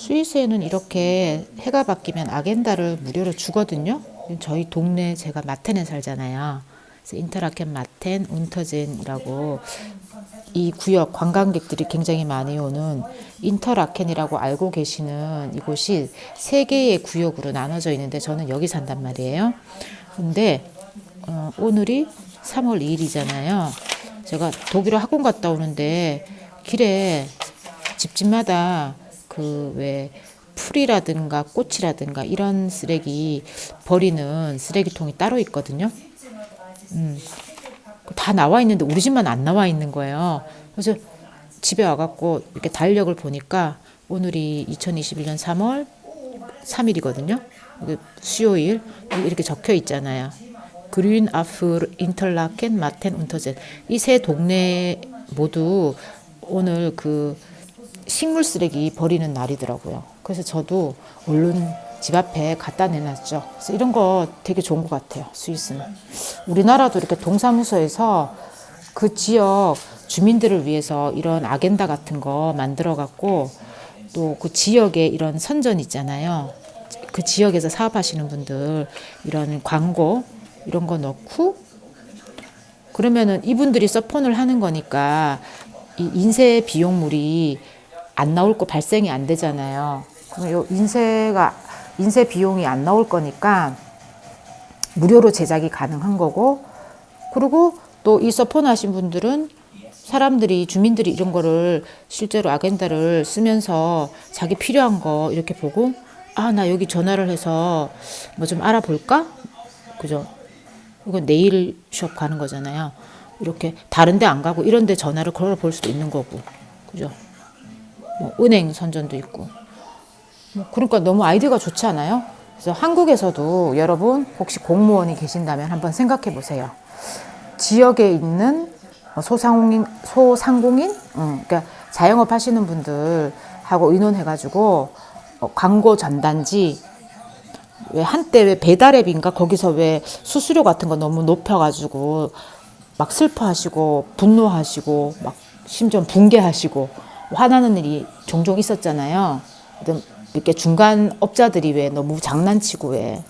스위스에는 이렇게 해가 바뀌면 아겐다를 무료로 주거든요. 저희 동네 제가 마텐에 살잖아요. 그래서 인터라켄 마텐 운터젠이라고 이 구역 관광객들이 굉장히 많이 오는 인터라켄이라고 알고 계시는 이곳이 세 개의 구역으로 나눠져 있는데 저는 여기 산단 말이에요. 근데 오늘이 3월 2일이잖아요. 제가 독일어 학원 갔다 오는데 길에 집집마다 그 왜 풀이라든가 꽃이라든가 이런 쓰레기 버리는 쓰레기통이 따로 있거든요. 다 나와 있는데 우리 집만 안 나와 있는 거예요. 그래서 집에 와갖고 이렇게 달력을 보니까 오늘이 2021년 3월 3일이거든요. 수요일 이렇게 적혀 있잖아요. 그린 아프 인터라켄 마텐 운터젠 이 세 동네 모두 오늘 그 식물 쓰레기 버리는 날이더라고요. 그래서 저도 얼른 집 앞에 갖다 내놨죠. 그래서 이런 거 되게 좋은 것 같아요. 스위스는. 우리나라도 이렇게 동사무소에서 그 지역 주민들을 위해서 이런 아겐다 같은 거 만들어 갖고 또 그 지역에 이런 선전 있잖아요. 그 지역에서 사업하시는 분들 이런 광고 이런 거 넣고 그러면은 이분들이 서폰을 하는 거니까 이 인쇄 비용물이 안 나올 거 발생이 안 되잖아요. 그럼 요 인쇄 비용이 안 나올 거니까 무료로 제작이 가능한 거고 그리고 또 이 서폰 하신 분들은 사람들이 주민들이 이런 거를 실제로 아겐다를 쓰면서 자기 필요한 거 이렇게 보고 아, 나 여기 전화를 해서 뭐 좀 알아볼까? 그죠? 이건 네일숍 가는 거잖아요. 이렇게 다른 데 안 가고 이런 데 전화를 걸어볼 수도 있는 거고. 그죠? 뭐 은행 선전도 있고. 뭐 그러니까 너무 아이디어가 좋지 않아요? 그래서 한국에서도 여러분 혹시 공무원이 계신다면 한번 생각해 보세요. 지역에 있는 소상공인, 그러니까 자영업 하시는 분들하고 의논해가지고 광고 전단지 왜 한때 왜 배달앱인가 거기서 왜 수수료 같은 거 너무 높여가지고 막 슬퍼하시고 분노하시고 막 심지어 붕괴하시고 화나는 일이 종종 있었잖아요. 이렇게 중간 업자들이 왜 너무 장난치고 왜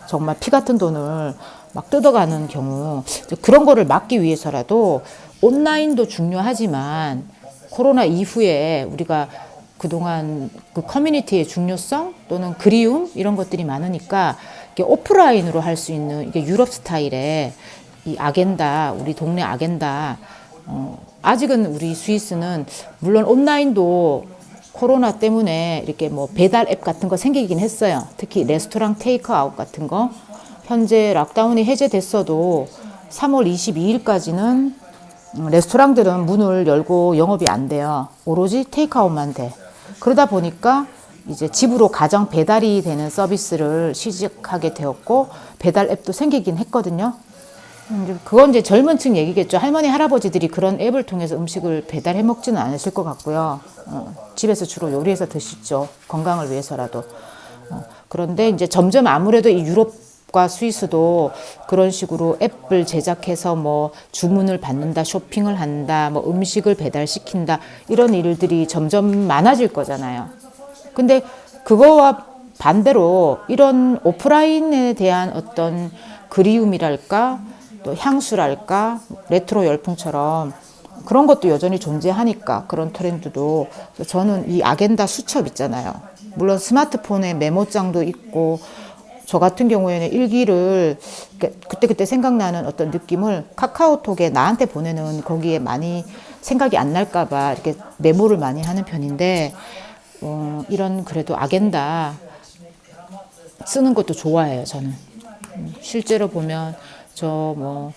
정말 피 같은 돈을 막 뜯어가는 경우 그런 거를 막기 위해서라도 온라인도 중요하지만 코로나 이후에 우리가 그동안 그 커뮤니티의 중요성 또는 그리움 이런 것들이 많으니까 이게 오프라인으로 할 수 있는 이게 유럽 스타일의 이 아겐다 우리 동네 아겐다 아직은 우리 스위스는 물론 온라인도 코로나 때문에 이렇게 뭐 배달 앱 같은 거 생기긴 했어요. 특히 레스토랑 테이크아웃 같은 거 현재 락다운이 해제됐어도 3월 22일까지는 레스토랑들은 문을 열고 영업이 안 돼요. 오로지 테이크아웃만 돼. 그러다 보니까 이제 집으로 가정 배달이 되는 서비스를 시작하게 되었고 배달 앱도 생기긴 했거든요. 그건 이제 젊은 층 얘기겠죠. 할머니, 할아버지들이 그런 앱을 통해서 음식을 배달해 먹지는 않으실 것 같고요. 집에서 주로 요리해서 드시죠. 건강을 위해서라도. 그런데 이제 점점 아무래도 이 유럽과 스위스도 그런 식으로 앱을 제작해서 뭐 주문을 받는다, 쇼핑을 한다, 뭐 음식을 배달시킨다, 이런 일들이 점점 많아질 거잖아요. 근데 그거와 반대로 이런 오프라인에 대한 어떤 그리움이랄까, 또 향수랄까, 레트로 열풍처럼 그런 것도 여전히 존재하니까 그런 트렌드도 저는 이 아겐다 수첩 있잖아요. 물론 스마트폰에 메모장도 있고 저 같은 경우에는 일기를 그때그때 생각나는 어떤 느낌을 카카오톡에 나한테 보내는 거기에 많이 생각이 안 날까 봐 이렇게 메모를 많이 하는 편인데 이런 그래도 아겐다 쓰는 것도 좋아해요, 저는. 실제로 보면 저 뭐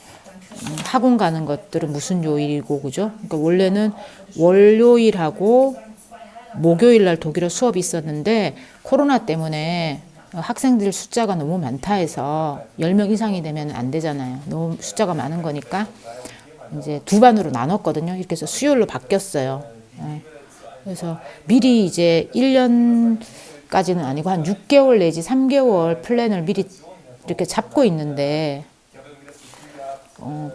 학원 가는 것들은 무슨 요일이고 그죠? 그러니까 원래는 월요일하고 목요일 날 독일어 수업이 있었는데 코로나 때문에 학생들 숫자가 너무 많다 해서 10명 이상이 되면 안 되잖아요. 너무 숫자가 많은 거니까 이제 두 반으로 나눴거든요. 이렇게 해서 수요일로 바뀌었어요. 그래서 미리 이제 1년까지는 아니고 한 6개월 내지 3개월 플랜을 미리 이렇게 잡고 있는데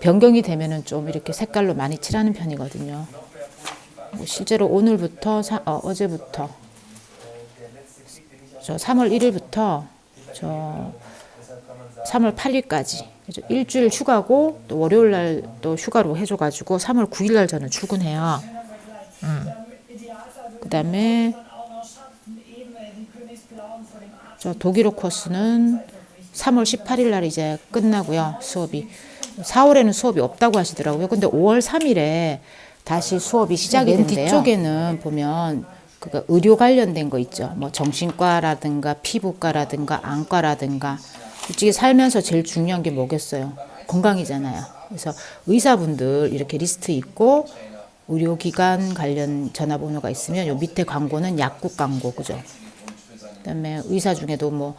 변경이 되면은 좀 이렇게 색깔로 많이 칠하는 편이거든요. 실제로 오늘부터 어제부터 저 3월 1일부터 저 3월 8일까지 일주일 휴가고 또 월요일 날 또 휴가로 해줘가지고 3월 9일 날 저는 출근해요. 그다음에 저 독일어 코스는 3월 18일 날 이제 끝나고요. 수업이 4월에는 수업이 없다고 하시더라고요. 근데 5월 3일에 다시 수업이 시작이 된대요. 뒤쪽에는 보면 그 의료 관련된 거 있죠. 뭐 정신과라든가 피부과라든가 안과라든가 솔직히 살면서 제일 중요한 게 뭐겠어요? 건강이잖아요. 그래서 의사분들 이렇게 리스트 있고 의료기관 관련 전화번호가 있으면 요 밑에 광고는 약국 광고 그죠? 그다음에 의사 중에도 뭐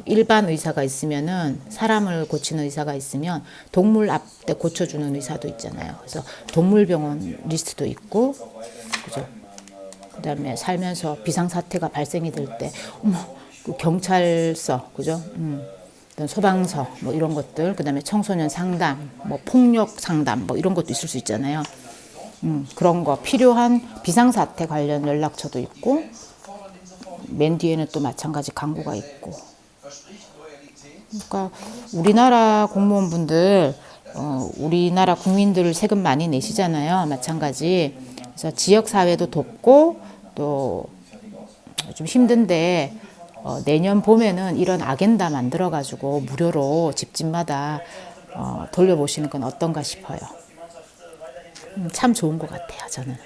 일반 의사가 있으면은 사람을 고치는 의사가 있으면 동물 앞대 고쳐주는 의사도 있잖아요. 그래서 동물병원 리스트도 있고 그죠? 그다음에 살면서 비상사태가 발생이 될 때 그 경찰서 그죠? 소방서 뭐 이런 것들 그다음에 청소년 상담 뭐 폭력 상담 뭐 이런 것도 있을 수 있잖아요. 그런 거 필요한 비상사태 관련 연락처도 있고 맨 뒤에는 또 마찬가지 광고가 있고 그러니까 우리나라 공무원분들 우리나라 국민들 세금 많이 내시잖아요. 마찬가지 그래서 지역사회도 돕고 또 좀 힘든데 내년 봄에는 이런 아겐다 만들어가지고 무료로 집집마다 돌려보시는 건 어떤가 싶어요. 참 좋은 것 같아요, 저는.